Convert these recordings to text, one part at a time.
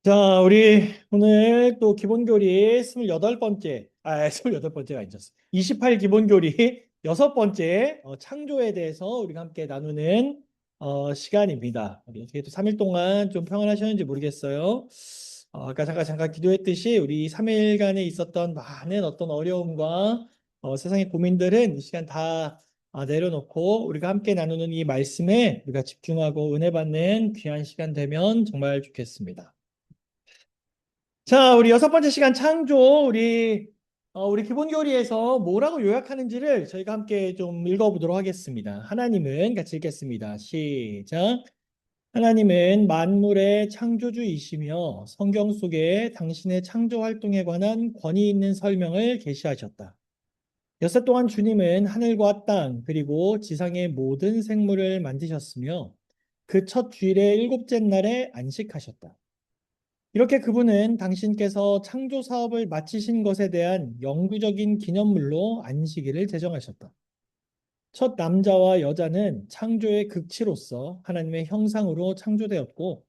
자, 우리 오늘 또 기본교리 28번째, 28번째가 아니죠. 28 기본교리 여섯 번째 창조에 대해서 우리가 함께 나누는 시간입니다. 우리 어떻게 또 3일 동안 좀 평안하셨는지 모르겠어요. 아까 잠깐 기도했듯이 우리 3일간에 있었던 많은 어떤 어려움과 세상의 고민들은 이 시간 다 내려놓고 우리가 함께 나누는 이 말씀에 우리가 집중하고 은혜 받는 귀한 시간 되면 정말 좋겠습니다. 자, 우리 여섯 번째 시간 창조, 우리 기본 교리에서 뭐라고 요약하는지를 저희가 함께 좀 읽어보도록 하겠습니다. 하나님은 같이 읽겠습니다. 시작. 하나님은 만물의 창조주이시며 성경 속에 당신의 창조 활동에 관한 권위 있는 설명을 계시하셨다. 여섯 동안 주님은 하늘과 땅, 그리고 지상의 모든 생물을 만드셨으며 그 첫 주일의 일곱째 날에 안식하셨다. 이렇게 그분은 당신께서 창조 사업을 마치신 것에 대한 영구적인 기념물로 안식일을 제정하셨다. 첫 남자와 여자는 창조의 극치로서 하나님의 형상으로 창조되었고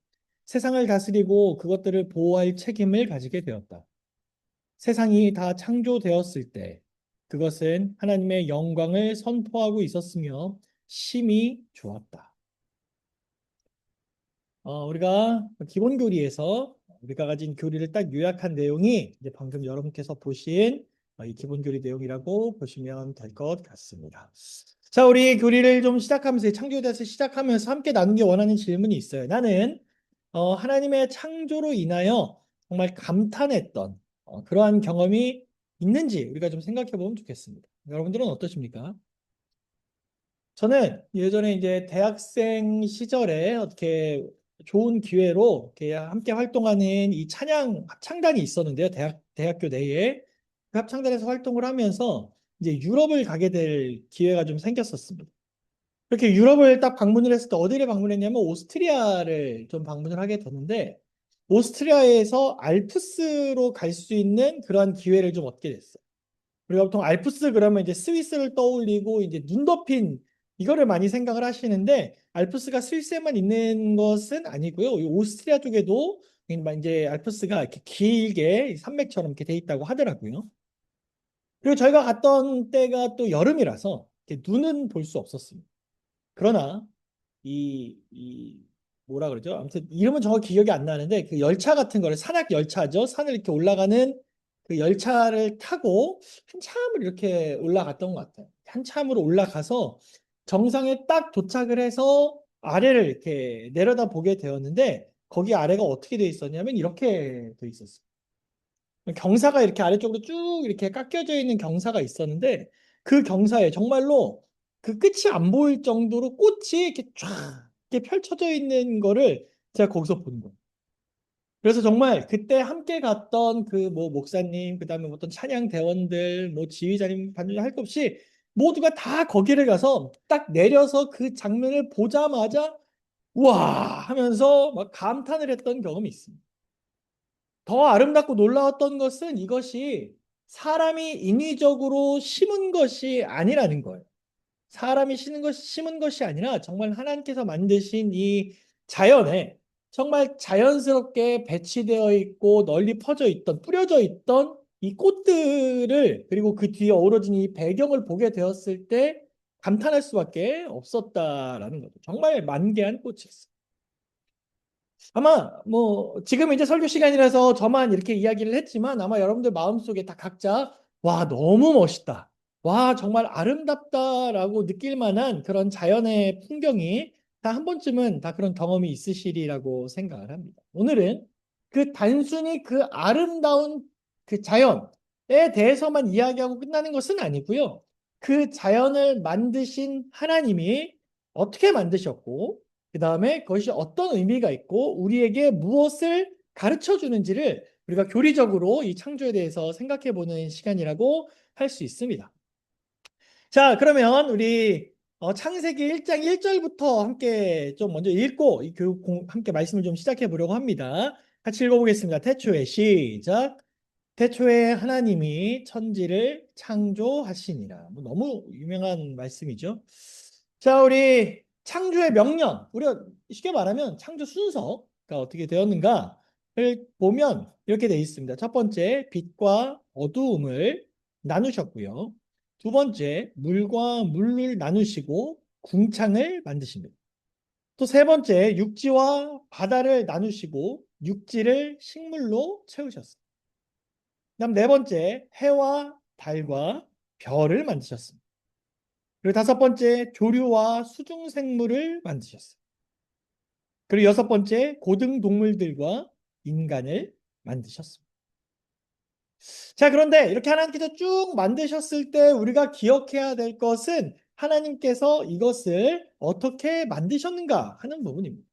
세상을 다스리고 그것들을 보호할 책임을 가지게 되었다. 세상이 다 창조되었을 때 그것은 하나님의 영광을 선포하고 있었으며 심히 좋았다. 우리가 기본 교리에서 우리가 가진 교리를 딱 요약한 내용이 이제 방금 여러분께서 보신 이 기본 교리 내용이라고 보시면 될 것 같습니다. 자, 우리 교리를 좀 시작하면서 창조에 대해서 시작하면서 함께 나누기 원하는 질문이 있어요. 나는 하나님의 창조로 인하여 정말 감탄했던 그러한 경험이 있는지 우리가 좀 생각해 보면 좋겠습니다. 여러분들은 어떠십니까? 저는 예전에 이제 대학생 시절에 어떻게 좋은 기회로 이렇게 함께 활동하는 이 찬양 합창단이 있었는데요. 대학교 내에 그 합창단에서 활동을 하면서 이제 유럽을 가게 될 기회가 좀 생겼었습니다. 그렇게 유럽을 딱 방문을 했을 때 어디를 방문했냐면 오스트리아를 좀 방문을 하게 됐는데 오스트리아에서 알프스로 갈 수 있는 그러한 기회를 좀 얻게 됐어요. 우리가 보통 알프스 그러면 이제 스위스를 떠올리고 이제 눈 덮인 이거를 많이 생각을 하시는데 알프스가 스위스에만 있는 것은 아니고요. 이 오스트리아 쪽에도 이제 알프스가 이렇게 길게 산맥처럼 이렇게 돼 있다고 하더라고요. 그리고 저희가 갔던 때가 또 여름이라서 이렇게 눈은 볼 수 없었습니다. 그러나 이 뭐라 그러죠? 아무튼 이름은 정확히 기억이 안 나는데 그 열차 같은 거를 산악 열차죠. 산을 이렇게 올라가는 그 열차를 타고 한참을 이렇게 올라갔던 것 같아요. 한참으로 올라가서 정상에 딱 도착을 해서 아래를 이렇게 내려다 보게 되었는데 거기 아래가 어떻게 돼 있었냐면 이렇게 돼 있었어요. 경사가 이렇게 아래쪽으로 쭉 이렇게 깎여져 있는 경사가 있었는데 그 경사에 정말로 그 끝이 안 보일 정도로 꽃이 이렇게 쫙 이렇게 펼쳐져 있는 거를 제가 거기서 본 거예요. 그래서 정말 그때 함께 갔던 그 뭐 목사님, 그다음에 어떤 찬양 대원들, 뭐 지휘자님, 반주자 할 것 없이 모두가 다 거기를 가서 딱 내려서 그 장면을 보자마자 우와 하면서 막 감탄을 했던 경험이 있습니다. 더 아름답고 놀라웠던 것은 이것이 사람이 인위적으로 심은 것이 아니라는 거예요. 사람이 심은 것이 아니라 정말 하나님께서 만드신 이 자연에 정말 자연스럽게 배치되어 있고 널리 퍼져 있던, 뿌려져 있던 이 꽃들을 그리고 그 뒤에 어우러진 이 배경을 보게 되었을 때 감탄할 수밖에 없었다라는 거죠. 정말 만개한 꽃이었어요. 아마 뭐 지금 이제 설교 시간이라서 저만 이렇게 이야기를 했지만 아마 여러분들 마음속에 다 각자 와 너무 멋있다. 와 정말 아름답다라고 느낄 만한 그런 자연의 풍경이 다 한 번쯤은 다 그런 경험이 있으시리라고 생각을 합니다. 오늘은 그 단순히 그 아름다운 그 자연에 대해서만 이야기하고 끝나는 것은 아니고요. 그 자연을 만드신 하나님이 어떻게 만드셨고 그 다음에 그것이 어떤 의미가 있고 우리에게 무엇을 가르쳐 주는지를 우리가 교리적으로 이 창조에 대해서 생각해 보는 시간이라고 할 수 있습니다. 자, 그러면 우리 창세기 1장 1절부터 함께 좀 먼저 읽고 이 교육 함께 말씀을 좀 시작해 보려고 합니다. 같이 읽어보겠습니다. 태초에 시작. 태초에 하나님이 천지를 창조하시니라. 뭐 너무 유명한 말씀이죠. 자, 우리 창조의 명령, 우리가 쉽게 말하면 창조 순서가 어떻게 되었는가? 보면 이렇게 되어 있습니다. 첫 번째, 빛과 어두움을 나누셨고요. 두 번째, 물과 물을 나누시고 궁창을 만드십니다. 또 세 번째, 육지와 바다를 나누시고 육지를 식물로 채우셨습니다. 그다음 네 번째, 해와 달과 별을 만드셨습니다. 그리고 다섯 번째, 조류와 수중 생물을 만드셨습니다. 그리고 여섯 번째, 고등 동물들과 인간을 만드셨습니다. 자, 그런데 이렇게 하나님께서 쭉 만드셨을 때 우리가 기억해야 될 것은 하나님께서 이것을 어떻게 만드셨는가 하는 부분입니다.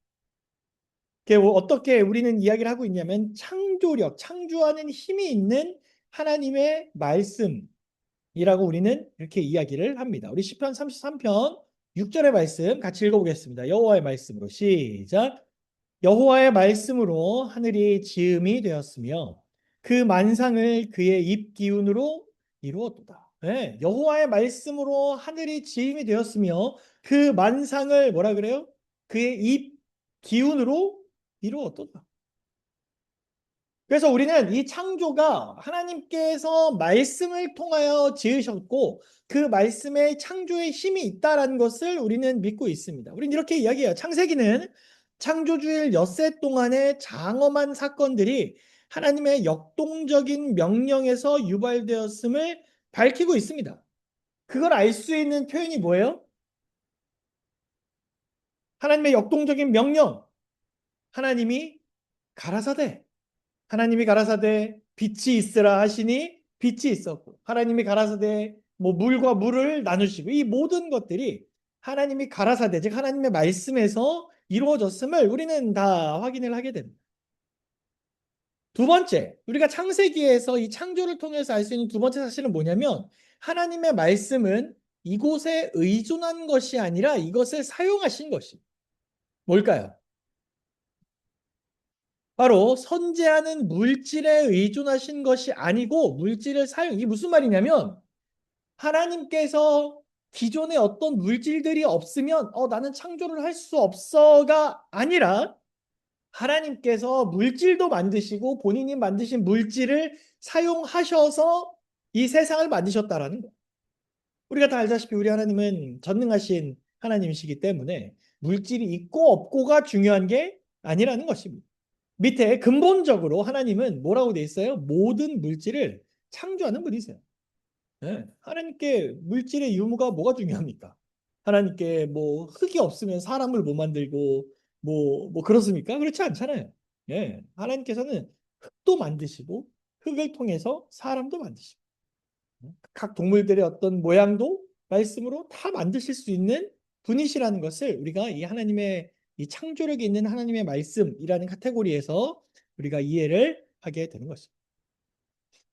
어떻게 우리는 이야기를 하고 있냐면 창조력, 창조하는 힘이 있는 하나님의 말씀이라고 우리는 이렇게 이야기를 합니다. 우리 시편 33편 6절의 말씀 같이 읽어보겠습니다. 여호와의 말씀으로 시작. 여호와의 말씀으로 하늘이 지음이 되었으며 그 만상을 그의 입 기운으로 이루었도다. 네, 여호와의 말씀으로 하늘이 지음이 되었으며 그 만상을 뭐라 그래요? 그의 입 기운으로 이루었도다. 그래서 우리는 이 창조가 하나님께서 말씀을 통하여 지으셨고 그 말씀에 창조의 힘이 있다라는 것을 우리는 믿고 있습니다. 우리는 이렇게 이야기해요. 창세기는 창조주일 엿새 동안의 장엄한 사건들이 하나님의 역동적인 명령에서 유발되었음을 밝히고 있습니다. 그걸 알 수 있는 표현이 뭐예요? 하나님의 역동적인 명령. 하나님이 가라사대. 하나님이 가라사대 빛이 있으라 하시니 빛이 있었고 하나님이 가라사대 뭐 물과 물을 나누시고 이 모든 것들이 하나님이 가라사대 즉 하나님의 말씀에서 이루어졌음을 우리는 다 확인을 하게 됩니다. 두 번째, 우리가 창세기에서 이 창조를 통해서 알 수 있는 두 번째 사실은 뭐냐면 하나님의 말씀은 이곳에 의존한 것이 아니라 이것을 사용하신 것이 뭘까요? 바로 선재하는 물질에 의존하신 것이 아니고 물질을 이게 무슨 말이냐면 하나님께서 기존에 어떤 물질들이 없으면 나는 창조를 할 수 없어가 아니라 하나님께서 물질도 만드시고 본인이 만드신 물질을 사용하셔서 이 세상을 만드셨다라는 거예요. 우리가 다 알다시피 우리 하나님은 전능하신 하나님이시기 때문에 물질이 있고 없고가 중요한 게 아니라는 것입니다. 밑에 근본적으로 하나님은 뭐라고 돼 있어요? 모든 물질을 창조하는 분이세요. 네. 하나님께 물질의 유무가 뭐가 중요합니까? 하나님께 뭐 흙이 없으면 사람을 못 만들고 뭐 그렇습니까? 그렇지 않잖아요. 예. 하나님께서는 흙도 만드시고 흙을 통해서 사람도 만드시고 각 동물들의 어떤 모양도 말씀으로 다 만드실 수 있는 분이시라는 것을 우리가 이 하나님의 이 창조력이 있는 하나님의 말씀이라는 카테고리에서 우리가 이해를 하게 되는 것입니다.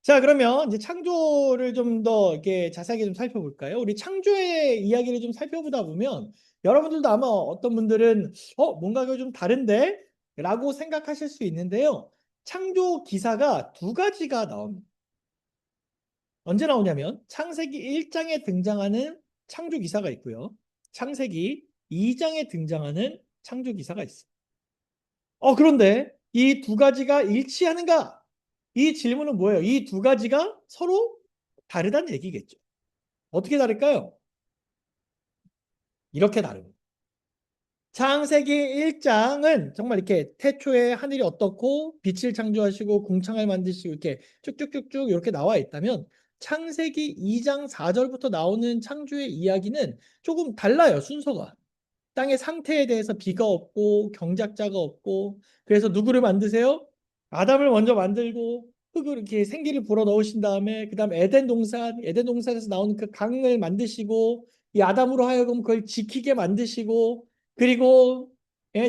자, 그러면 이제 창조를 좀 더 이렇게 자세하게 좀 살펴볼까요? 우리 창조의 이야기를 좀 살펴보다 보면 여러분들도 아마 어떤 분들은 뭔가가 좀 다른데? 라고 생각하실 수 있는데요. 창조 기사가 두 가지가 나옵니다. 언제 나오냐면 창세기 1장에 등장하는 창조 기사가 있고요. 창세기 2장에 등장하는 창조 기사가 있어요. 그런데 이 두 가지가 일치하는가? 이 질문은 뭐예요? 이 두 가지가 서로 다르다는 얘기겠죠. 어떻게 다를까요? 이렇게 다릅니다. 창세기 1장은 정말 이렇게 태초에 하늘이 어떻고 빛을 창조하시고 궁창을 만드시고 이렇게 쭉쭉쭉쭉 이렇게 나와 있다면 창세기 2장 4절부터 나오는 창조의 이야기는 조금 달라요, 순서가. 땅의 상태에 대해서 비가 없고 경작자가 없고 그래서 누구를 만드세요? 아담을 먼저 만들고 흙을 이렇게 생기를 불어 넣으신 다음에 그다음 에덴 동산에서 나오는 그 강을 만드시고 이 아담으로 하여금 그걸 지키게 만드시고 그리고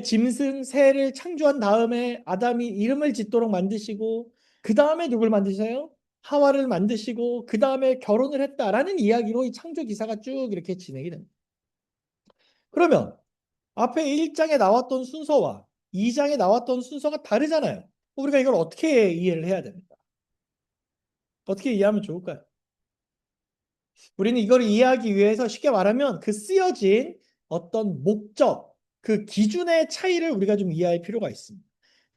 짐승 새를 창조한 다음에 아담이 이름을 짓도록 만드시고 그 다음에 누굴 만드세요? 하와를 만드시고 그 다음에 결혼을 했다라는 이야기로 이 창조 기사가 쭉 이렇게 진행이 됩니다. 그러면 앞에 1장에 나왔던 순서와 2장에 나왔던 순서가 다르잖아요. 우리가 이걸 어떻게 이해를 해야 됩니까? 어떻게 이해하면 좋을까요? 우리는 이걸 이해하기 위해서 쉽게 말하면 그 쓰여진 어떤 목적, 그 기준의 차이를 우리가 좀 이해할 필요가 있습니다.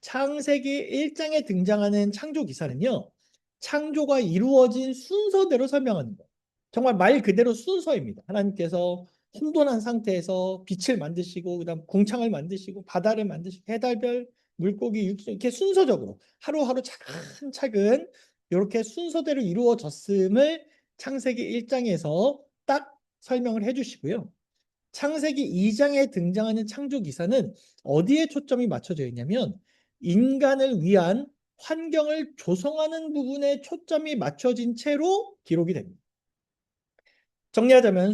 창세기 1장에 등장하는 창조 기사는요, 창조가 이루어진 순서대로 설명하는 거예요. 정말 말 그대로 순서입니다. 하나님께서 혼돈한 상태에서 빛을 만드시고, 그다음 궁창을 만드시고, 바다를 만드시고, 해달별, 물고기, 육수 이렇게 순서적으로 하루하루 차근차근 이렇게 순서대로 이루어졌음을 창세기 1장에서 딱 설명을 해주시고요. 창세기 2장에 등장하는 창조 기사는 어디에 초점이 맞춰져 있냐면 인간을 위한 환경을 조성하는 부분에 초점이 맞춰진 채로 기록이 됩니다. 정리하자면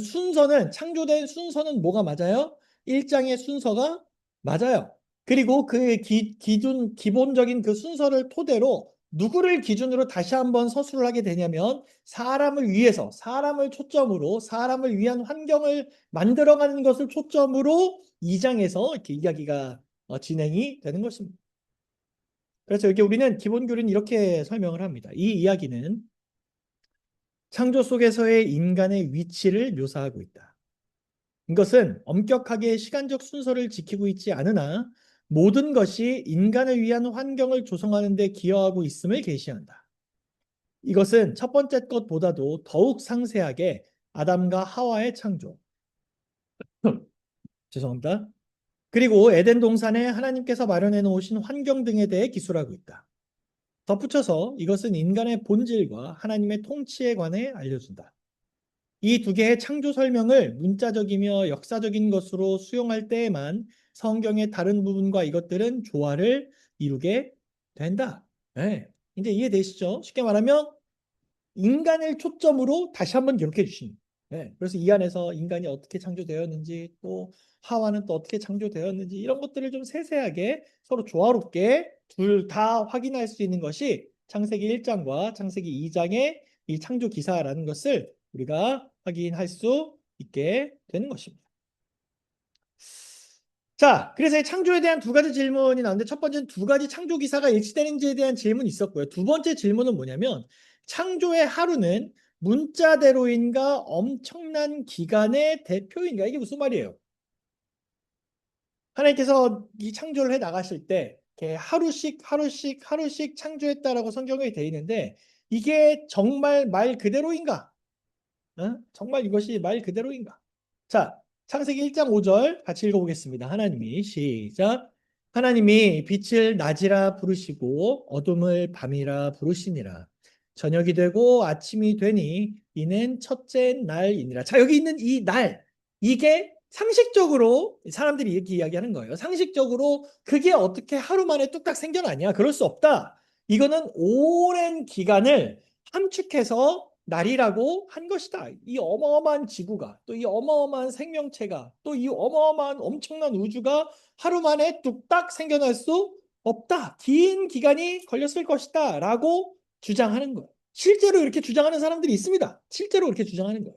창조된 순서는 뭐가 맞아요? 1장의 순서가 맞아요. 그리고 그 기본적인 그 순서를 토대로 누구를 기준으로 다시 한번 서술을 하게 되냐면 사람을 위해서, 사람을 초점으로, 사람을 위한 환경을 만들어가는 것을 초점으로 2장에서 이렇게 이야기가 진행이 되는 것입니다. 그래서 여기 우리는 기본 교리는 이렇게 설명을 합니다. 이 이야기는 창조 속에서의 인간의 위치를 묘사하고 있다. 이것은 엄격하게 시간적 순서를 지키고 있지 않으나 모든 것이 인간을 위한 환경을 조성하는 데 기여하고 있음을 계시한다. 이것은 첫 번째 것보다도 더욱 상세하게 아담과 하와의 창조, 죄송합니다. 그리고 에덴 동산에 하나님께서 마련해 놓으신 환경 등에 대해 기술하고 있다. 덧붙여서 이것은 인간의 본질과 하나님의 통치에 관해 알려준다. 이 두 개의 창조 설명을 문자적이며 역사적인 것으로 수용할 때에만 성경의 다른 부분과 이것들은 조화를 이루게 된다. 네. 이제 이해되시죠? 쉽게 말하면 인간을 초점으로 다시 한번 기록해 주신. 네. 그래서 이 안에서 인간이 어떻게 창조되었는지 또 하와는 또 어떻게 창조되었는지 이런 것들을 좀 세세하게 서로 조화롭게 둘 다 확인할 수 있는 것이 창세기 1장과 창세기 2장의 이 창조 기사라는 것을 우리가 확인할 수 있게 되는 것입니다. 자, 그래서 이 창조에 대한 두 가지 질문이 나왔는데 첫 번째는 두 가지 창조 기사가 일치되는지에 대한 질문이 있었고요. 두 번째 질문은 뭐냐면 창조의 하루는 문자대로인가 엄청난 기간의 대표인가? 이게 무슨 말이에요? 하나님께서 이 창조를 해 나가실 때 이렇게 하루씩 창조했다라고 성경에 되어 있는데 이게 정말 말 그대로인가? 정말 이것이 말 그대로인가? 자, 창세기 1장 5절 같이 읽어보겠습니다. 하나님이 시작. 하나님이 빛을 낮이라 부르시고 어둠을 밤이라 부르시니라. 저녁이 되고 아침이 되니 이는 첫째 날이니라. 자, 여기 있는 이 날, 이게 상식적으로 사람들이 이렇게 이야기하는 거예요. 상식적으로 그게 어떻게 하루 만에 뚝딱 생겨나냐? 그럴 수 없다. 이거는 오랜 기간을 함축해서 날이라고 한 것이다. 이 어마어마한 지구가 또 이 어마어마한 생명체가 또 이 어마어마한 엄청난 우주가 하루 만에 뚝딱 생겨날 수 없다. 긴 기간이 걸렸을 것이다. 라고 주장하는 거예요. 실제로 이렇게 주장하는 사람들이 있습니다. 실제로 이렇게 주장하는 거예요.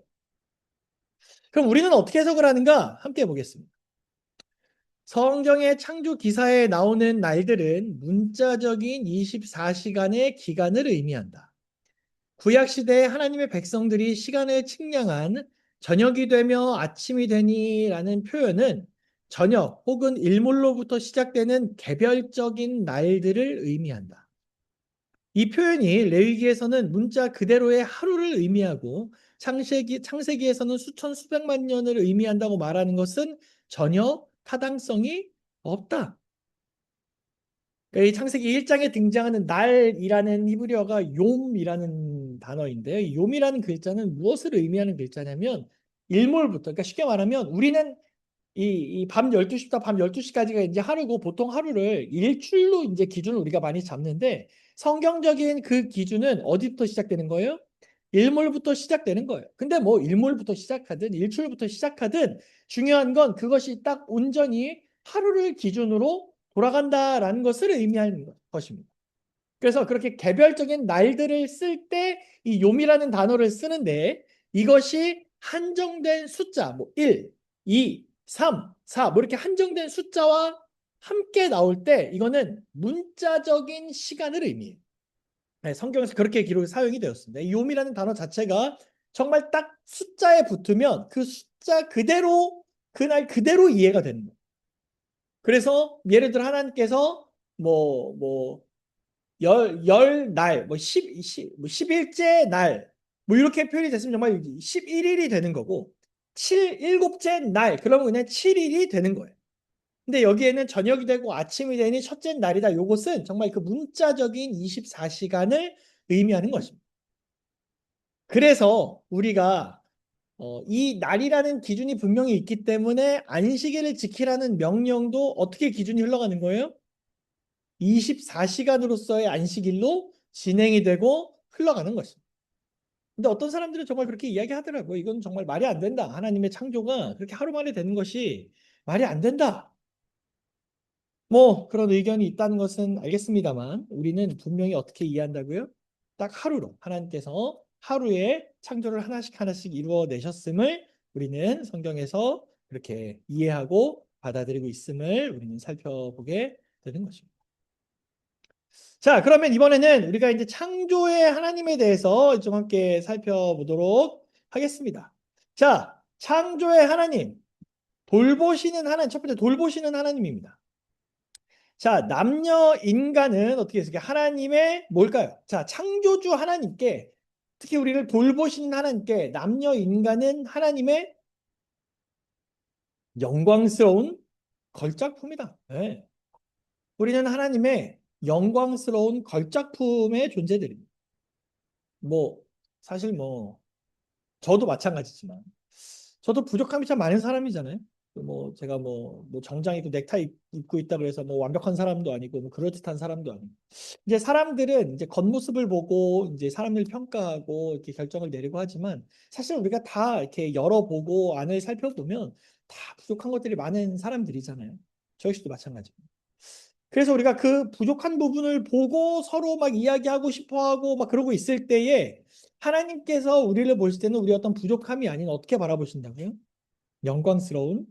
그럼 우리는 어떻게 해석을 하는가? 함께 보겠습니다. 성경의 창조 기사에 나오는 날들은 문자적인 24시간의 기간을 의미한다. 구약시대에 하나님의 백성들이 시간을 측량한 저녁이 되며 아침이 되니라는 표현은 저녁 혹은 일몰로부터 시작되는 개별적인 날들을 의미한다. 이 표현이 레위기에서는 문자 그대로의 하루를 의미하고 창세기에서는 수천 수백만 년을 의미한다고 말하는 것은 전혀 타당성이 없다. 이 창세기 1장에 등장하는 날이라는 히브리어가 욤이라는 단어인데요. 이 욤이라는 글자는 무엇을 의미하는 글자냐면 일몰부터, 그러니까 쉽게 말하면 우리는 이밤 12시부터 밤 12시까지가 이제 하루고 보통 하루를 일출로 이제 기준을 우리가 많이 잡는데 성경적인 그 기준은 어디부터 시작되는 거예요? 일몰부터 시작되는 거예요. 근데 뭐 일몰부터 시작하든 일출부터 시작하든 중요한 건 그것이 딱 온전히 하루를 기준으로 돌아간다라는 것을 의미하는 것입니다. 그래서 그렇게 개별적인 날들을 쓸 때 이 욤이라는 단어를 쓰는데 이것이 한정된 숫자, 뭐 1, 2, 3, 4, 뭐 이렇게 한정된 숫자와 함께 나올 때 이거는 문자적인 시간을 의미해요. 네, 성경에서 그렇게 기록이 사용이 되었습니다. 이 욤이라는 단어 자체가 정말 딱 숫자에 붙으면 그 숫자 그대로 그날 그대로 이해가 되는 거예요. 그래서 예를 들어 하나님께서 뭐, 열 날, 뭐, 뭐 10일째 날, 뭐, 이렇게 표현이 됐으면 정말 11일이 되는 거고, 일곱째 날, 그러면 그냥 7일이 되는 거예요. 근데 여기에는 저녁이 되고 아침이 되니 첫째 날이다. 요것은 정말 그 문자적인 24시간을 의미하는 것입니다. 그래서 우리가 이 날이라는 기준이 분명히 있기 때문에 안식일을 지키라는 명령도 어떻게 기준이 흘러가는 거예요? 24시간으로서의 안식일로 진행이 되고 흘러가는 것입니다. 근데 어떤 사람들은 정말 그렇게 이야기하더라고요. 이건 정말 말이 안 된다. 하나님의 창조가 그렇게 하루 만에 되는 것이 말이 안 된다. 뭐 그런 의견이 있다는 것은 알겠습니다만 우리는 분명히 어떻게 이해한다고요? 딱 하루로 하나님께서 하루에 창조를 하나씩 하나씩 이루어내셨음을 우리는 성경에서 그렇게 이해하고 받아들이고 있음을 우리는 살펴보게 되는 것입니다. 자, 그러면 이번에는 우리가 이제 창조의 하나님에 대해서 좀 함께 살펴보도록 하겠습니다. 자, 창조의 하나님, 돌보시는 하나님, 첫 번째 돌보시는 하나님입니다. 자, 남녀 인간은 어떻게 했을까요? 하나님의 뭘까요? 자, 창조주 하나님께 특히 우리를 돌보시는 하나님께 남녀 인간은 하나님의 영광스러운 걸작품이다. 네. 우리는 하나님의 영광스러운 걸작품의 존재들입니다. 뭐 사실 뭐 저도 마찬가지지만 저도 부족함이 참 많은 사람이잖아요. 뭐 제가 뭐 정장 입고 넥타이 입고 있다 그래서 뭐 완벽한 사람도 아니고 뭐 그럴듯한 사람도 아니고 이제 사람들은 이제 겉모습을 보고 이제 사람을 평가하고 이렇게 결정을 내리고 하지만 사실 우리가 다 이렇게 열어보고 안을 살펴보면 다 부족한 것들이 많은 사람들이잖아요. 저 역시도 마찬가지입니다. 그래서 우리가 그 부족한 부분을 보고 서로 막 이야기하고 싶어 하고 막 그러고 있을 때에 하나님께서 우리를 보실 때는 우리 어떤 부족함이 아닌 어떻게 바라보신다고요? 영광스러운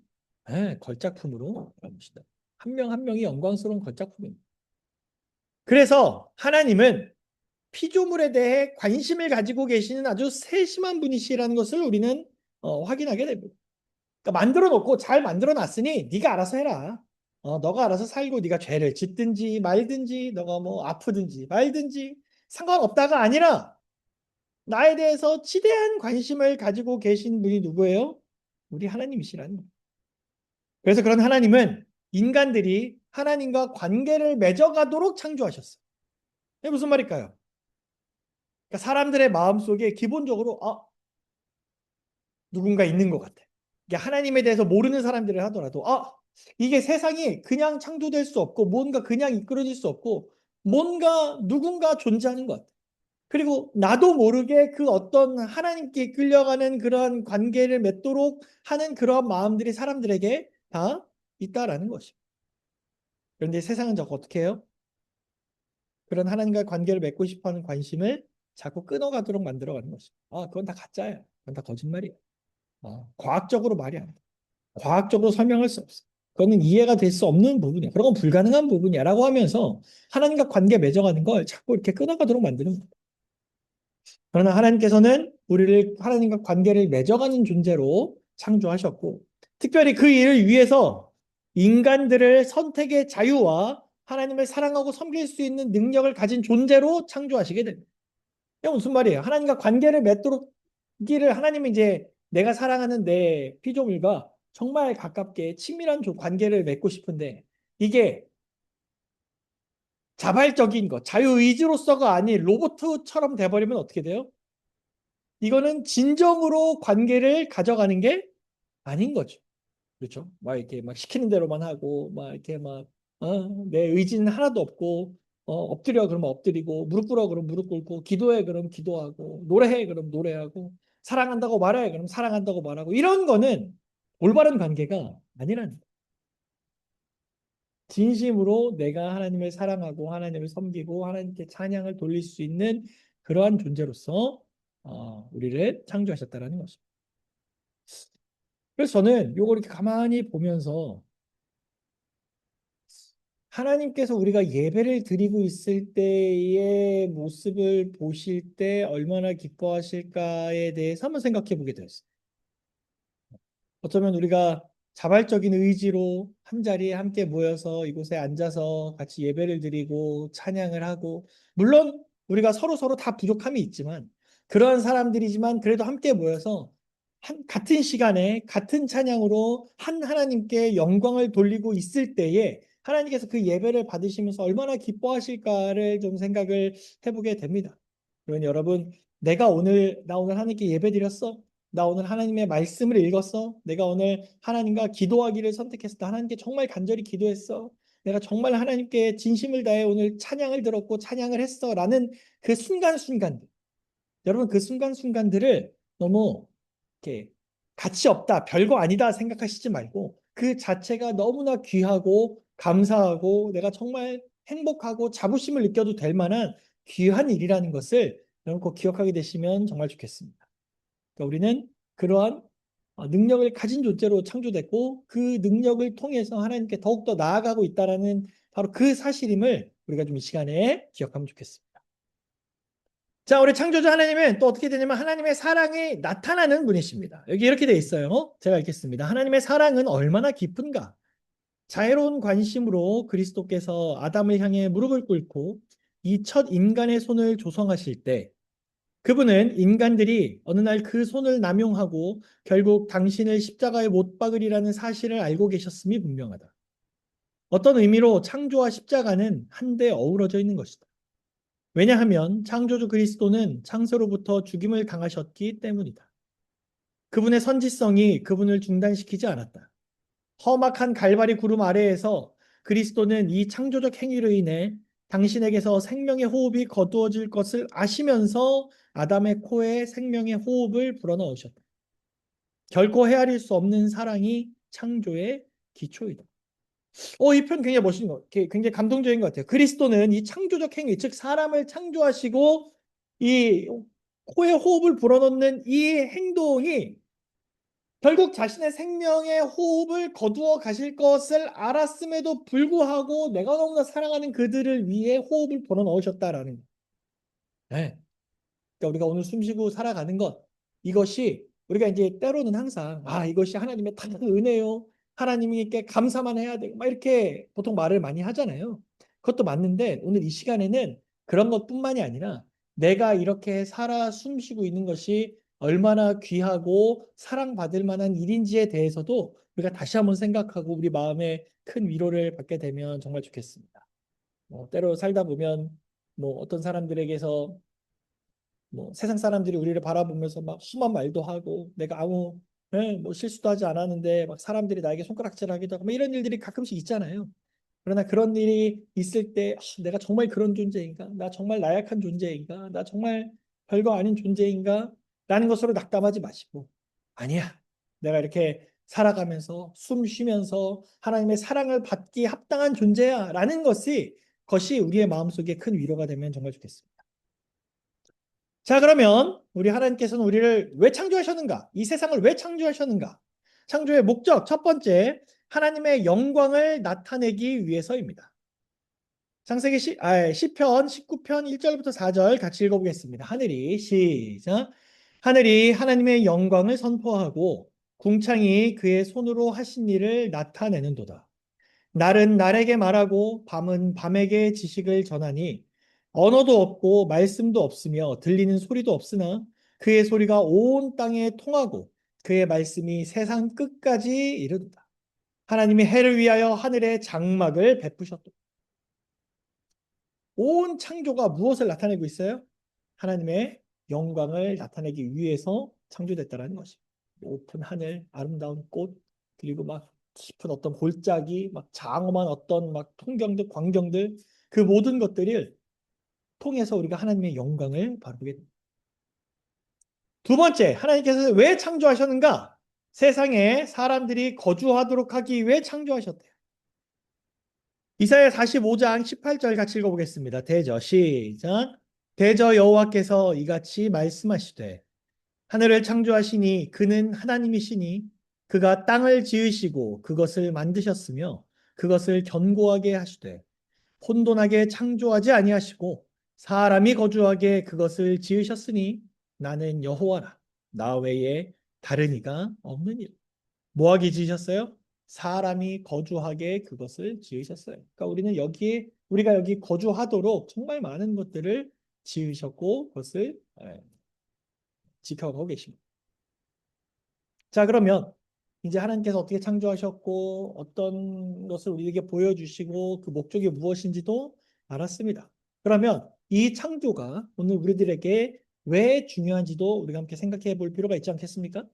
걸작품으로 바라보신다. 한 명 한 명이 영광스러운 걸작품입니다. 그래서 하나님은 피조물에 대해 관심을 가지고 계시는 아주 세심한 분이시라는 것을 우리는 확인하게 됩니다. 그러니까 만들어 놓고 잘 만들어 놨으니 네가 알아서 해라. 너가 알아서 살고 네가 죄를 짓든지 말든지 너가 뭐 아프든지 말든지 상관없다가 아니라 나에 대해서 지대한 관심을 가지고 계신 분이 누구예요? 우리 하나님이시라는 거예요. 그래서 그런 하나님은 인간들이 하나님과 관계를 맺어가도록 창조하셨어요. 이게 무슨 말일까요? 그러니까 사람들의 마음속에 기본적으로 누군가 있는 것 같아. 이게 하나님에 대해서 모르는 사람들을 하더라도 이게 세상이 그냥 창조될 수 없고 뭔가 그냥 이끌어질 수 없고 뭔가 누군가 존재하는 것 같아. 그리고 나도 모르게 그 어떤 하나님께 끌려가는 그러한 관계를 맺도록 하는 그러한 마음들이 사람들에게 다 있다라는 것이죠. 그런데 세상은 자꾸 어떻게 해요? 그런 하나님과 관계를 맺고 싶어하는 관심을 자꾸 끊어가도록 만들어가는 것이죠. 그건 다 가짜야. 그건 다 거짓말이야. 과학적으로 말이 안 돼. 과학적으로 설명할 수 없어. 그거는 이해가 될 수 없는 부분이야. 그런 건 불가능한 부분이야라고 하면서 하나님과 관계 맺어가는 걸 자꾸 이렇게 끊어가도록 만드는 거야. 그러나 하나님께서는 우리를 하나님과 관계를 맺어가는 존재로 창조하셨고 특별히 그 일을 위해서 인간들을 선택의 자유와 하나님을 사랑하고 섬길 수 있는 능력을 가진 존재로 창조하시게 됩니다. 이게 무슨 말이에요? 하나님과 관계를 맺도록 기를 하나님이 이제 내가 사랑하는 내 피조물과 정말 가깝게 친밀한 관계를 맺고 싶은데 이게 자발적인 것, 자유의지로서가 아닌 로봇처럼 돼버리면 어떻게 돼요? 이거는 진정으로 관계를 가져가는 게 아닌 거죠. 그렇죠? 막 이렇게 막 시키는 대로만 하고 막 이렇게 내 의지는 하나도 없고 엎드려 그러면 엎드리고 무릎 꿇어 그러면 무릎 꿇고 기도해 그러면 기도하고 노래해 그러면 노래하고 사랑한다고 말해 그러면 사랑한다고 말하고 이런 거는 올바른 관계가 아니라는 거예요. 진심으로 내가 하나님을 사랑하고 하나님을 섬기고 하나님께 찬양을 돌릴 수 있는 그러한 존재로서 우리를 창조하셨다라는 것입니다. 그래서 저는 요거 이렇게 가만히 보면서 하나님께서 우리가 예배를 드리고 있을 때의 모습을 보실 때 얼마나 기뻐하실까에 대해서 한번 생각해 보게 되었어요. 어쩌면 우리가 자발적인 의지로 한 자리에 함께 모여서 이곳에 앉아서 같이 예배를 드리고 찬양을 하고, 물론 우리가 서로 다 부족함이 있지만 그러한 사람들이지만 그래도 함께 모여서 같은 시간에 같은 찬양으로 한 하나님께 영광을 돌리고 있을 때에 하나님께서 그 예배를 받으시면서 얼마나 기뻐하실까를 좀 생각을 해보게 됩니다. 그러니 여러분, 나 오늘 하나님께 예배 드렸어? 나 오늘 하나님의 말씀을 읽었어? 내가 오늘 하나님과 기도하기를 선택했어? 하나님께 정말 간절히 기도했어? 내가 정말 하나님께 진심을 다해 오늘 찬양을 들었고 찬양을 했어? 라는 그 순간순간들. 여러분, 그 순간순간들을 너무 이렇게 가치 없다, 별거 아니다 생각하시지 말고 그 자체가 너무나 귀하고 감사하고 내가 정말 행복하고 자부심을 느껴도 될 만한 귀한 일이라는 것을 여러분 꼭 기억하게 되시면 정말 좋겠습니다. 그러니까 우리는 그러한 능력을 가진 존재로 창조됐고 그 능력을 통해서 하나님께 더욱더 나아가고 있다라는 바로 그 사실임을 우리가 좀 이 시간에 기억하면 좋겠습니다. 자, 우리 창조주 하나님은 또 어떻게 되냐면 하나님의 사랑이 나타나는 분이십니다. 여기 이렇게 돼 있어요. 제가 읽겠습니다. 하나님의 사랑은 얼마나 깊은가? 자애로운 관심으로 그리스도께서 아담을 향해 무릎을 꿇고 이 첫 인간의 손을 조성하실 때 그분은 인간들이 어느 날 그 손을 남용하고 결국 당신을 십자가에 못 박으리라는 사실을 알고 계셨음이 분명하다. 어떤 의미로 창조와 십자가는 한데 어우러져 있는 것이다. 왜냐하면 창조주 그리스도는 창세로부터 죽임을 당하셨기 때문이다. 그분의 선지성이 그분을 중단시키지 않았다. 험악한 갈바리 구름 아래에서 그리스도는 이 창조적 행위로 인해 당신에게서 생명의 호흡이 거두어질 것을 아시면서 아담의 코에 생명의 호흡을 불어넣으셨다. 결코 헤아릴 수 없는 사랑이 창조의 기초이다. 이 편 굉장히 멋있는 것, 굉장히 감동적인 것 같아요. 그리스도는 이 창조적 행위, 즉 사람을 창조하시고 이 코에 호흡을 불어넣는 이 행동이 결국 자신의 생명의 호흡을 거두어 가실 것을 알았음에도 불구하고 내가 너무나 사랑하는 그들을 위해 호흡을 불어넣으셨다라는 거예요. 네. 그러니까 우리가 오늘 숨쉬고 살아가는 것, 이것이 우리가 이제 때로는 항상 이것이 하나님의 다 은혜요. 하나님께 감사만 해야 돼. 막 이렇게 보통 말을 많이 하잖아요. 그것도 맞는데 오늘 이 시간에는 그런 것뿐만이 아니라 내가 이렇게 살아 숨쉬고 있는 것이 얼마나 귀하고 사랑받을 만한 일인지에 대해서도 우리가 다시 한번 생각하고 우리 마음에 큰 위로를 받게 되면 정말 좋겠습니다. 때로 살다 보면 어떤 사람들에게서 세상 사람들이 우리를 바라보면서 막 험한 말도 하고 내가 아무 실수도 하지 않았는데 막 사람들이 나에게 손가락질하기도 하고 뭐 이런 일들이 가끔씩 있잖아요. 그러나 그런 일이 있을 때 내가 정말 그런 존재인가? 나 정말 나약한 존재인가? 나 정말 별거 아닌 존재인가? 라는 것으로 낙담하지 마시고 아니야. 내가 이렇게 살아가면서 숨 쉬면서 하나님의 사랑을 받기 합당한 존재야 라는 것이 우리의 마음속에 큰 위로가 되면 정말 좋겠습니다. 자, 그러면 우리 하나님께서는 우리를 왜 창조하셨는가? 이 세상을 왜 창조하셨는가? 창조의 목적 첫 번째, 하나님의 영광을 나타내기 위해서입니다. 시편 19편 1절부터 4절 같이 읽어보겠습니다. 시작. 하늘이 하나님의 영광을 선포하고 궁창이 그의 손으로 하신 일을 나타내는도다. 날은 날에게 말하고 밤은 밤에게 지식을 전하니 언어도 없고 말씀도 없으며 들리는 소리도 없으나 그의 소리가 온 땅에 통하고 그의 말씀이 세상 끝까지 이르도다. 하나님이 해를 위하여 하늘에 장막을 베푸셨다. 온 창조가 무엇을 나타내고 있어요? 하나님의 영광을 나타내기 위해서 창조됐다는 것입니다. 높은 하늘, 아름다운 꽃, 그리고 막 깊은 어떤 골짜기, 막 장엄한 어떤 막 풍경들, 광경들, 그 모든 것들을 통해서 우리가 하나님의 영광을 바라보게 됩니다. 두 번째, 하나님께서 왜 창조하셨는가? 세상에 사람들이 거주하도록 하기 위해 창조하셨대요. 이사야 45장 18절 같이 읽어보겠습니다. 시작. 대저 여호와께서 이같이 말씀하시되 하늘을 창조하시니 그는 하나님이시니 그가 땅을 지으시고 그것을 만드셨으며 그것을 견고하게 하시되 혼돈하게 창조하지 아니하시고 사람이 거주하게 그것을 지으셨으니 나는 여호와라. 나 외에 다른 이가 없느니라. 뭐하기 지으셨어요? 사람이 거주하게 그것을 지으셨어요. 그러니까 우리가 여기 거주하도록 정말 많은 것들을 지으셨고 그것을 지켜가고 계십니다. 자, 그러면 이제 하나님께서 어떻게 창조하셨고 어떤 것을 우리에게 보여주시고 그 목적이 무엇인지도 알았습니다. 그러면 이 창조가 오늘 우리들에게 왜 중요한지도 우리가 함께 생각해 볼 필요가 있지 않겠습니까?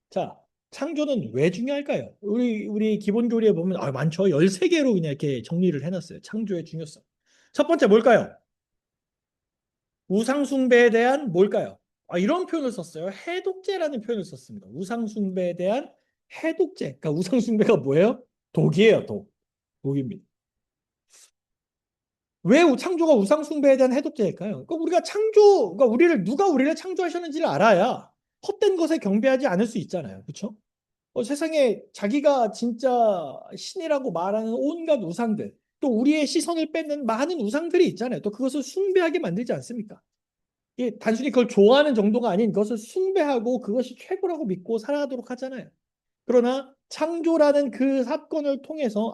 자, 창조는 왜 중요할까요? 우리 기본 교리에 보면 많죠. 13개로 그냥 이렇게 정리를 해놨어요. 창조의 중요성. 첫 번째 뭘까요? 우상숭배에 대한 뭘까요? 이런 표현을 썼어요. 해독제라는 표현을 썼습니다. 우상숭배에 대한 해독제. 그러니까 우상숭배가 뭐예요? 독이에요, 독. 독입니다. 왜 창조가 우상숭배에 대한 해독제일까요? 그러니까 그러니까 누가 우리를 창조하셨는지를 알아야 헛된 것에 경배하지 않을 수 있잖아요. 그렇죠? 세상에 자기가 진짜 신이라고 말하는 온갖 우상들, 또 우리의 시선을 뺏는 많은 우상들이 있잖아요. 또 그것을 숭배하게 만들지 않습니까? 이게 단순히 그걸 좋아하는 정도가 아닌 그것을 숭배하고 그것이 최고라고 믿고 살아가도록 하잖아요. 그러나 창조라는 그 사건을 통해서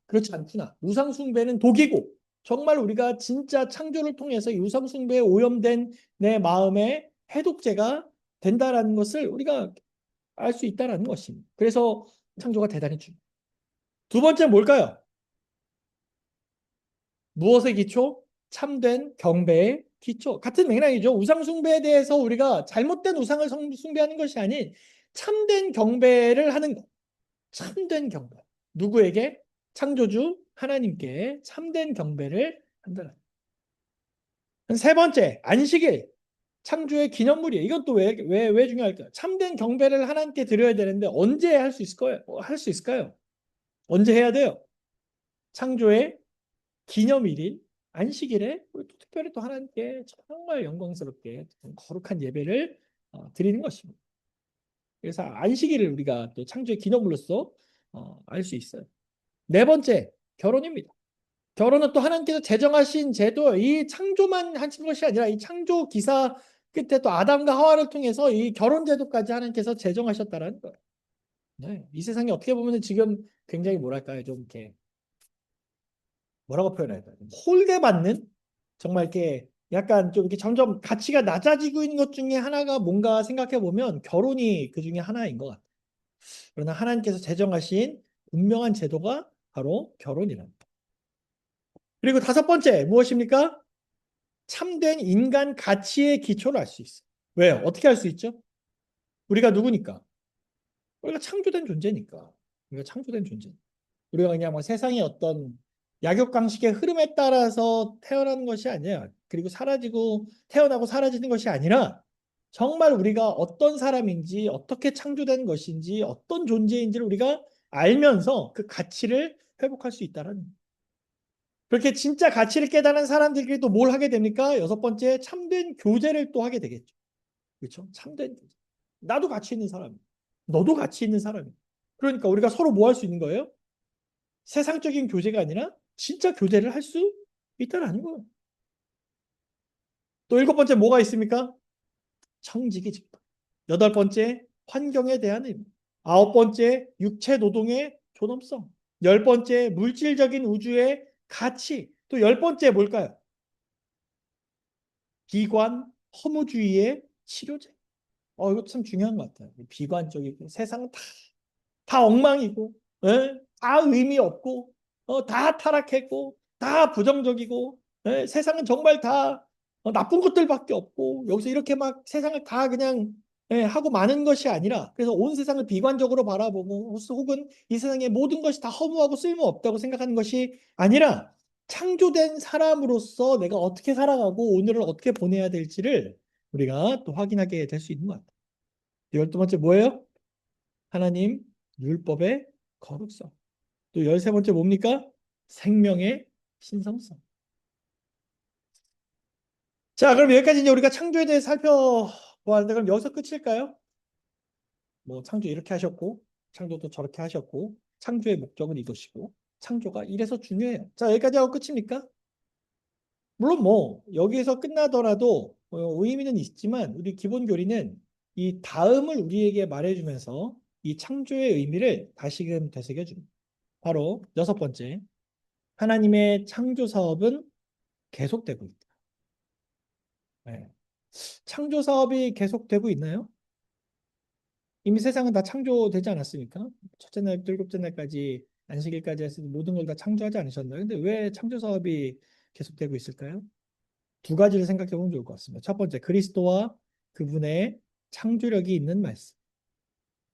그렇지 않구나. 우상숭배는 독이고 정말 우리가 진짜 창조를 통해서 이 우상숭배에 오염된 내 마음의 해독제가 된다라는 것을 우리가 알 수 있다라는 것입니다. 그래서 창조가 대단히 중요해요. 두 번째 뭘까요? 무엇의 기초? 참된 경배의 기초. 같은 맥락이죠. 우상 숭배에 대해서 우리가 잘못된 우상을 숭배하는 것이 아닌 참된 경배를 하는 것. 참된 경배. 누구에게? 창조주 하나님께 참된 경배를 한다는. 세 번째, 안식일. 창조의 기념물이에요. 이건 또 왜 중요할까요? 참된 경배를 하나님께 드려야 되는데 언제 할 수 있을까요? 할 수 있을까요? 언제 해야 돼요? 창조의 기념일인 안식일에 우리 또 특별히 또 하나님께 정말 영광스럽게 거룩한 예배를 드리는 것입니다. 그래서 안식일을 우리가 또 창조의 기념으로서 알 수 있어요. 네 번째, 결혼입니다. 결혼은 또 하나님께서 제정하신 제도, 이 창조만 하신 것이 아니라 이 창조 기사 끝에 또 아담과 하와를 통해서 이 결혼 제도까지 하나님께서 제정하셨다라는 거예요. 네, 이 세상이 어떻게 보면 지금 굉장히 뭐랄까요, 좀 이렇게 뭐라고 표현해야 돼요? 홀대받는 정말 이렇게 약간 좀 이렇게 점점 가치가 낮아지고 있는 것 중에 하나가 뭔가 생각해 보면 결혼이 그 중에 하나인 것 같아요. 그러나 하나님께서 제정하신 분명한 제도가 바로 결혼이랍니다. 그리고 다섯 번째 무엇입니까? 참된 인간 가치의 기초를 알 수 있어요. 왜요? 어떻게 알 수 있죠? 우리가 누구니까? 우리가 창조된 존재니까. 우리가 창조된 존재. 우리가 그냥 뭐 세상의 어떤 약육강식의 흐름에 따라서 태어나는 것이 아니에요. 그리고 태어나고 사라지는 것이 아니라 정말 우리가 어떤 사람인지, 어떻게 창조된 것인지, 어떤 존재인지를 우리가 알면서 그 가치를 회복할 수 있다는. 그렇게 진짜 가치를 깨달은 사람들끼리 또 뭘 하게 됩니까? 여섯 번째, 참된 교제를 또 하게 되겠죠. 그렇죠? 참된 교제. 나도 가치 있는 사람이야. 너도 가치 있는 사람이야. 그러니까 우리가 서로 뭐 할 수 있는 거예요? 세상적인 교제가 아니라 진짜 교제를 할 수 있다라는 거예요. 또 일곱 번째 뭐가 있습니까? 청지기 집단. 여덟 번째 환경에 대한 의무. 아홉 번째 육체 노동의 존엄성. 열 번째 물질적인 우주의 가치. 또 열 번째 뭘까요? 비관 허무주의의 치료제. 이거 참 중요한 것 같아요. 비관적이고 세상은 다 엉망이고, 예? 다 의미 없고, 다 타락했고, 다 부정적이고, 예? 세상은 정말 다 나쁜 것들밖에 없고, 여기서 이렇게 막 세상을 다 그냥 하고 마는 것이 아니라, 그래서 온 세상을 비관적으로 바라보고, 혹은 이 세상의 모든 것이 다 허무하고 쓸모없다고 생각하는 것이 아니라, 창조된 사람으로서 내가 어떻게 살아가고 오늘을 어떻게 보내야 될지를 우리가 또 확인하게 될 수 있는 것 같아요. 열두 번째 뭐예요? 하나님 율법의 거룩성. 또 열세 번째 뭡니까? 생명의 신성성. 자, 그럼 여기까지 이제 우리가 창조에 대해 살펴보았는데 그럼 여기서 끝일까요? 뭐 창조 이렇게 하셨고 창조도 저렇게 하셨고 창조의 목적은 이것이고 창조가 이래서 중요해요. 자, 여기까지 하고 끝입니까? 물론 뭐 여기에서 끝나더라도 의미는 있지만 우리 기본 교리는 이 다음을 우리에게 말해주면서 이 창조의 의미를 다시금 되새겨 줍니다. 바로 여섯 번째, 하나님의 창조 사업은 계속되고 있다. 네. 창조 사업이 계속되고 있나요? 이미 세상은 다 창조되지 않았습니까? 첫째 날부터 일곱째 날까지 안식일까지 해서 모든 걸 다 창조하지 않으셨나요? 근데 왜 창조 사업이 계속되고 있을까요? 두 가지를 생각해 보면 좋을 것 같습니다. 첫 번째, 그리스도와 그분의 창조력이 있는 말씀.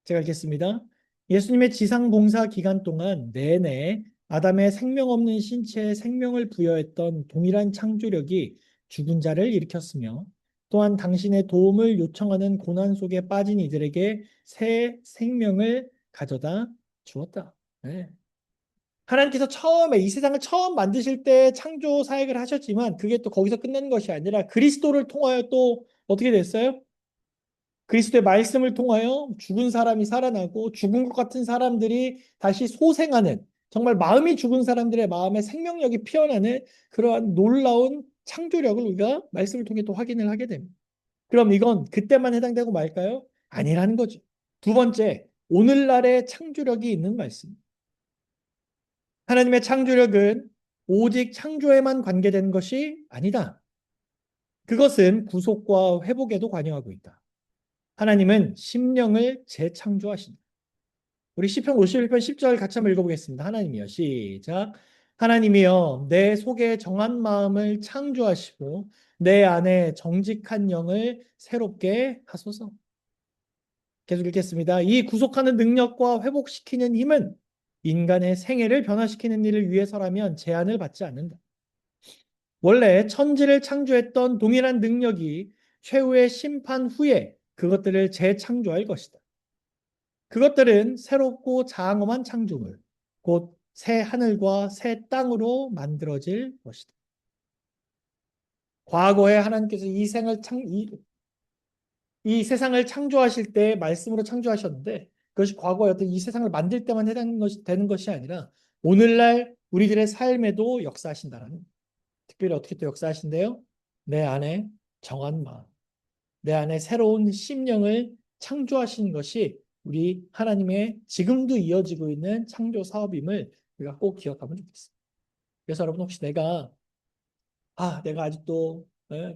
제가 읽겠습니다. 예수님의 지상 봉사 기간 동안 내내 아담의 생명 없는 신체에 생명을 부여했던 동일한 창조력이 죽은 자를 일으켰으며 또한 당신의 도움을 요청하는 고난 속에 빠진 이들에게 새 생명을 가져다 주었다. 네. 하나님께서 처음에 이 세상을 처음 만드실 때 창조 사역을 하셨지만 그게 또 거기서 끝난 것이 아니라 그리스도를 통하여 또 어떻게 됐어요? 그리스도의 말씀을 통하여 죽은 사람이 살아나고 죽은 것 같은 사람들이 다시 소생하는 정말 마음이 죽은 사람들의 마음에 생명력이 피어나는 그러한 놀라운 창조력을 우리가 말씀을 통해 또 확인을 하게 됩니다. 그럼 이건 그때만 해당되고 말까요? 아니라는 거죠. 두 번째, 오늘날의 창조력이 있는 말씀. 하나님의 창조력은 오직 창조에만 관계된 것이 아니다. 그것은 구속과 회복에도 관여하고 있다. 하나님은 심령을 재창조하신다. 우리 시편 51편 10절 같이 한번 읽어보겠습니다. 하나님이여 시작. 하나님이여 내 속에 정한 마음을 창조하시고 내 안에 정직한 영을 새롭게 하소서. 계속 읽겠습니다. 이 구속하는 능력과 회복시키는 힘은 인간의 생애를 변화시키는 일을 위해서라면 제한을 받지 않는다. 원래 천지를 창조했던 동일한 능력이 최후의 심판 후에 그것들을 재창조할 것이다. 그것들은 새롭고 장엄한 창조물, 곧 새 하늘과 새 땅으로 만들어질 것이다. 과거에 하나님께서 이 세상을 창조하실 때 말씀으로 창조하셨는데 그것이 과거에 어떤 이 세상을 만들 때만 되는 것이 아니라 오늘날 우리들의 삶에도 역사하신다라는, 특별히 어떻게 또 역사하신대요? 내 안에 정한 마음, 내 안에 새로운 심령을 창조하신 것이 우리 하나님의 지금도 이어지고 있는 창조 사업임을 우리가 꼭 기억하면 좋겠습니다. 그래서 여러분 혹시 내가 아직도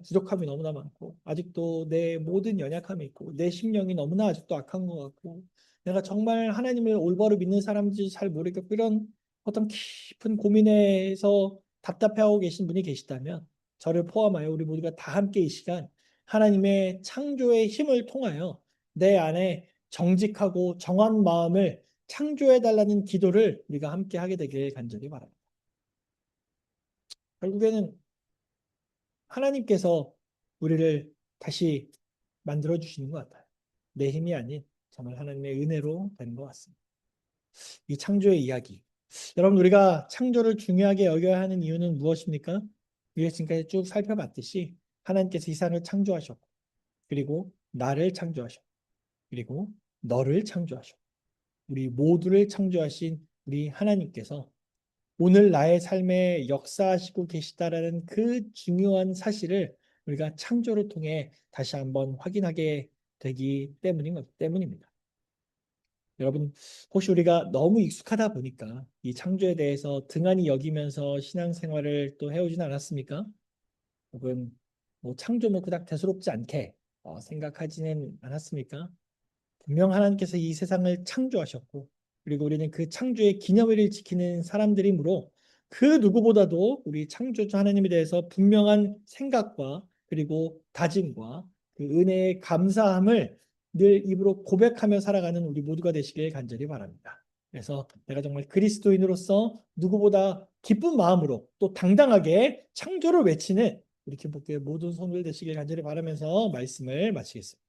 부족함이 너무나 많고 아직도 내 모든 연약함이 있고 내 심령이 너무나 아직도 악한 것 같고 내가 정말 하나님을 올바로 믿는 사람인지 잘 모르겠고 이런 어떤 깊은 고민에서 답답해하고 계신 분이 계시다면 저를 포함하여 우리 모두가 다 함께 이 시간 하나님의 창조의 힘을 통하여 내 안에 정직하고 정한 마음을 창조해 달라는 기도를 우리가 함께 하게 되길 간절히 바랍니다. 결국에는 하나님께서 우리를 다시 만들어 주시는 것 같아요. 내 힘이 아닌 정말 하나님의 은혜로 되는 것 같습니다. 이 창조의 이야기. 여러분 우리가 창조를 중요하게 여겨야 하는 이유는 무엇입니까? 우리가 지금까지 쭉 살펴봤듯이 하나님께서 이 세상을 창조하셨고 그리고 나를 창조하셨고 그리고 너를 창조하셨고 우리 모두를 창조하신 우리 하나님께서 오늘 나의 삶에 역사하시고 계시다라는 그 중요한 사실을 우리가 창조를 통해 다시 한번 확인하게 되기 때문입니다. 여러분, 혹시 우리가 너무 익숙하다 보니까 이 창조에 대해서 등한히 여기면서 신앙생활을 또 해오진 않았습니까? 혹은 뭐 창조 뭐 그닥 대수롭지 않게 생각하지는 않았습니까? 분명 하나님께서 이 세상을 창조하셨고 그리고 우리는 그 창조의 기념일을 지키는 사람들이므로 그 누구보다도 우리 창조주 하나님에 대해서 분명한 생각과 그리고 다짐과 그 은혜의 감사함을 늘 입으로 고백하며 살아가는 우리 모두가 되시길 간절히 바랍니다. 그래서 내가 정말 그리스도인으로서 누구보다 기쁜 마음으로 또 당당하게 창조를 외치는 우리 기독교의 모든 성도들 되시길 간절히 바라면서 말씀을 마치겠습니다.